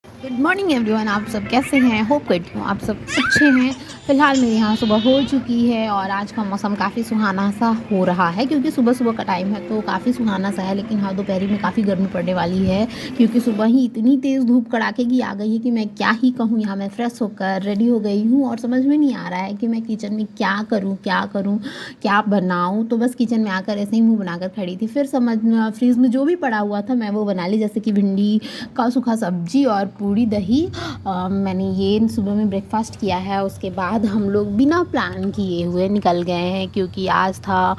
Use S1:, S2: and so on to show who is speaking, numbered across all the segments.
S1: Good morning everyone. आप सब कैसे हैं? होप करती हूँ आप सब अच्छे हैं। फ़िलहाल मेरे यहाँ सुबह हो चुकी है और आज का मौसम काफ़ी सुहाना सा हो रहा है, क्योंकि सुबह सुबह का टाइम है तो काफ़ी सुहाना सा है। लेकिन हाँ, दोपहर में काफ़ी गर्मी पड़ने वाली है, क्योंकि सुबह ही इतनी तेज़ धूप कड़ाके की आ गई है कि मैं क्या ही कहूँ। यहाँ मैं फ्रेश होकर रेडी हो गई हूँ और समझ में नहीं आ रहा है कि मैं किचन में क्या करूँ, क्या बनाऊँ। तो बस किचन में आकर ऐसे ही मुँह बनाकर खड़ी थी। फिर फ्रीज़ में जो भी पड़ा हुआ था मैं वो बना ली, जैसे कि भिंडी का सूखा सब्जी और पूड़ी दही। मैंने ये सुबह में ब्रेकफास्ट किया है। उसके बाद हम लोग बिना प्लान किए हुए निकल गए हैं, क्योंकि आज था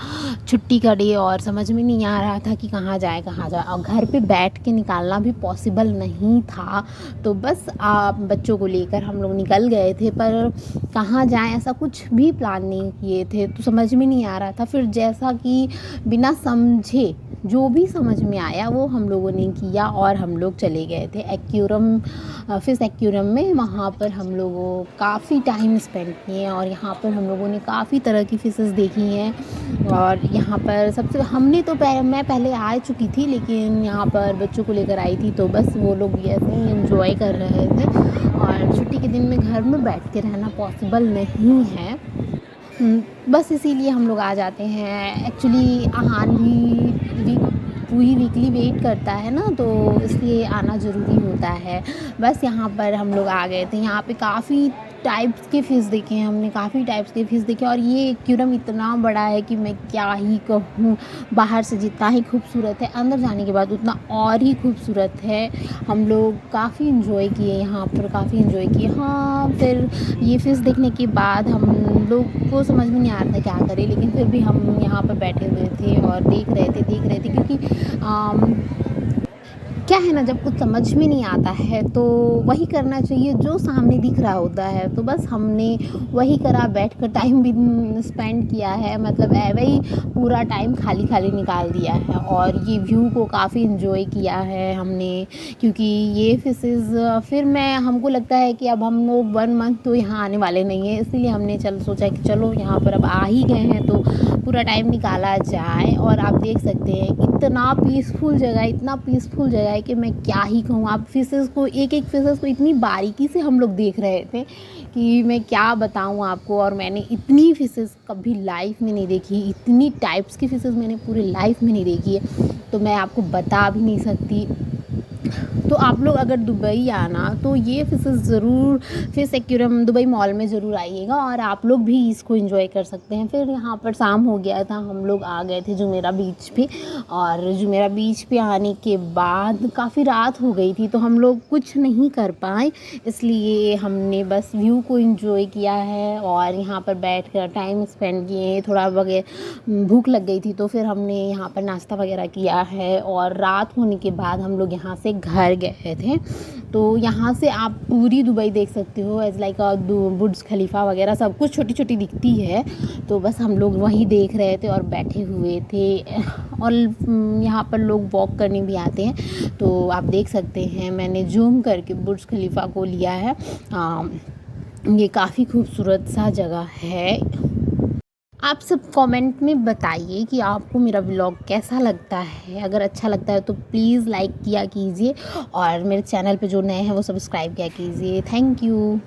S1: छुट्टी का डे और समझ में नहीं आ रहा था कि कहाँ जाए और घर पे बैठ के निकालना भी पॉसिबल नहीं था। तो बस बच्चों को लेकर हम लोग निकल गए थे, पर कहाँ जाएं ऐसा कुछ भी प्लान नहीं किए थे, तो समझ में नहीं आ रहा था। फिर जैसा कि बिना समझे जो भी समझ में आया वो हम लोगों ने किया और हम लोग चले गए थे फिश एक्वेरियम में। वहाँ पर हम लोगों काफ़ी टाइम स्पेंड किए और यहाँ पर हम लोगों ने काफ़ी तरह की फ़िशेस देखी हैं। और यहाँ पर मैं पहले आ चुकी थी, लेकिन यहाँ पर बच्चों को लेकर आई थी, तो बस वो लोग ऐसे ही एंजॉय कर रहे थे। और छुट्टी के दिन में घर में बैठ के रहना पॉसिबल नहीं है। बस इसीलिए हम लोग आ जाते हैं। एक्चुअली आहान भी पूरी वीकली वेट करता है ना, तो इसलिए आना ज़रूरी होता है। बस यहाँ पर हम लोग आ गए थे। यहाँ पे काफ़ी टाइप्स के फ़िश देखे हैं हमने, काफ़ी टाइप्स के फ़िश देखे। और ये एक्वेरियम इतना बड़ा है कि मैं क्या ही कहूँ। बाहर से जितना ही खूबसूरत है, अंदर जाने के बाद उतना और ही खूबसूरत है। हम लोग काफ़ी इन्जॉय किए यहाँ पर, काफ़ी इन्जॉय किए। हाँ, फिर ये फ़िश देखने के बाद हम लोग को समझ में नहीं आ रहा था क्या करें, लेकिन फिर भी हम यहाँ पर बैठे हुए थे और देख रहे थे, क्योंकि क्या है ना, जब कुछ समझ में नहीं आता है तो वही करना चाहिए जो सामने दिख रहा होता है। तो बस हमने वही करा, बैठकर टाइम भी स्पेंड किया है, मतलब ऐवे ही पूरा टाइम खाली खाली निकाल दिया है। और ये व्यू को काफ़ी इन्जॉय किया है हमने, क्योंकि ये फिशेज़ फिर मैं हमको लगता है कि अब हम लोग 1 मंथ तो यहाँ आने वाले नहीं हैं, इसलिए हमने सोचा कि चलो यहाँ पर अब आ ही गए हैं तो पूरा टाइम निकाला जाए। और आप देख सकते हैं इतना पीसफुल जगह है कि मैं क्या ही कहूँ। आप फ़िशेज़ को एक फ़िशेज़ को इतनी बारीकी से हम लोग देख रहे थे कि मैं क्या बताऊँ आपको। और मैंने इतनी फ़िशेज़ कभी लाइफ़ में नहीं देखी, इतनी टाइप्स की फ़िशेज़ मैंने पूरी लाइफ़ में नहीं देखी है, तो मैं आपको बता भी नहीं सकती। तो आप लोग अगर दुबई आना तो ये फ़िशेज़ ज़रूर, फ़िश एक्वेरियम दुबई मॉल में ज़रूर आइएगा और आप लोग भी इसको एंजॉय कर सकते हैं। फिर यहाँ पर शाम हो गया था, हम लोग आ गए थे जुमेरा बीच पे। और जुमेरा बीच पे आने के बाद काफ़ी रात हो गई थी, तो हम लोग कुछ नहीं कर पाए, इसलिए हमने बस व्यू को एंजॉय किया है और यहाँ पर बैठ कर टाइम स्पेंड किए। थोड़ा भूख लग गई थी, तो फिर हमने यहाँ पर नाश्ता वगैरह किया है। और रात होने के बाद हम लोग यहाँ से घर गए थे। तो यहाँ से आप पूरी दुबई देख सकते हो, एज़ लाइक बुर्ज खलीफा वगैरह सब कुछ छोटी छोटी दिखती है। तो बस हम लोग वही देख रहे थे और बैठे हुए थे। और यहाँ पर लोग वॉक करने भी आते हैं, तो आप देख सकते हैं मैंने जूम करके बुर्ज खलीफा को लिया है। ये काफ़ी खूबसूरत सा जगह है। आप सब कमेंट में बताइए कि आपको मेरा व्लॉग कैसा लगता है। अगर अच्छा लगता है तो प्लीज़ लाइक किया कीजिए और मेरे चैनल पे जो नए हैं वो सब्सक्राइब किया कीजिए। Thank you.